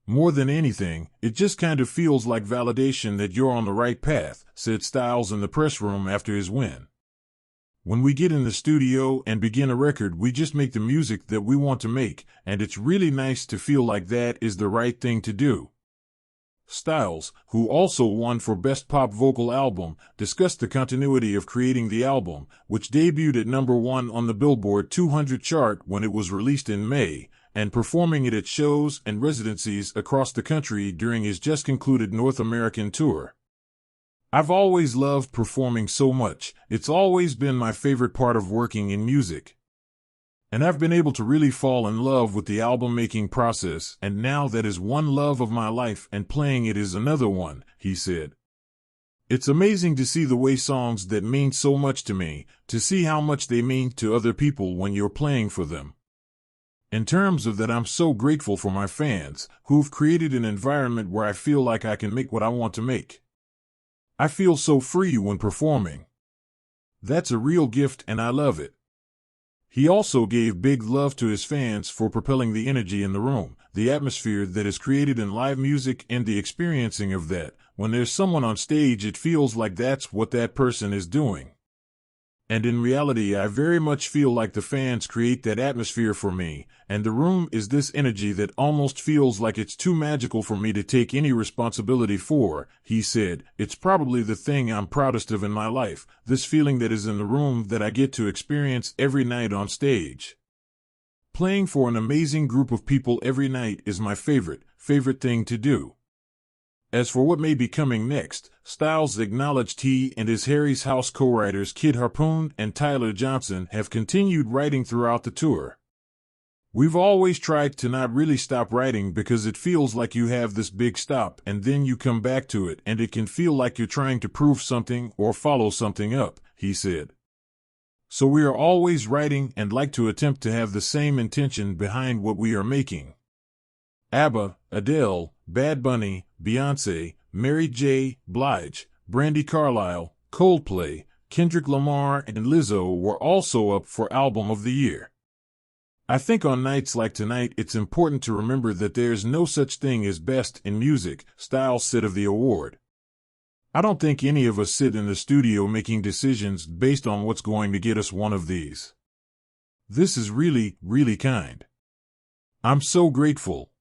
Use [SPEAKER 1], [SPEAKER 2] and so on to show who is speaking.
[SPEAKER 1] More than anything, it just kind of feels like validation that you're on the right path, said Styles in the press room after his win. When we get in the studio and begin a record, we just make the music that we want to make, and it's really nice to feel like that is the right thing to do. Styles, who also won for Best Pop Vocal Album, discussed the continuity of creating the album, which debuted at #1 on the Billboard 200 chart when it was released in May, and performing it at shows and residencies across the country during his just-concluded North American tour. I've always loved performing so much. It's always been my favorite part of working in music. And I've been able to really fall in love with the album-making process, and now that is one love of my life and playing it is another one, he said. It's amazing to see the way songs that mean so much to me, to see how much they mean to other people when you're playing for them. In terms of that, I'm so grateful for my fans, who've created an environment where I feel like I can make what I want to make. I feel so free when performing. That's a real gift and I love it. He also gave big love to his fans for propelling the energy in the room, the atmosphere that is created in live music and the experiencing of that. When there's someone on stage, it feels like that's what that person is doing. And in reality, I very much feel like the fans create that atmosphere for me, and the room is this energy that almost feels like it's too magical for me to take any responsibility for, he said. It's probably the thing I'm proudest of in my life, this feeling that is in the room that I get to experience every night on stage. Playing for an amazing group of people every night is my favorite thing to do. As for what may be coming next, Styles acknowledged he and his Harry's House co-writers Kid Harpoon and Tyler Johnson have continued writing throughout the tour. We've always tried to not really stop writing because it feels like you have this big stop and then you come back to it and it can feel like you're trying to prove something or follow something up, he said. So we are always writing and like to attempt to have the same intention behind what we are making. ABBA, Adele, Bad Bunny, Beyoncé, Mary J. Blige, Brandi Carlile, Coldplay, Kendrick Lamar, and Lizzo were also up for Album of the Year. I think on nights like tonight it's important to remember that there's no such thing as best in music, Styles said of the award. I don't think any of us sit in the studio making decisions based on what's going to get us one of these. This is really, really kind. I'm so grateful.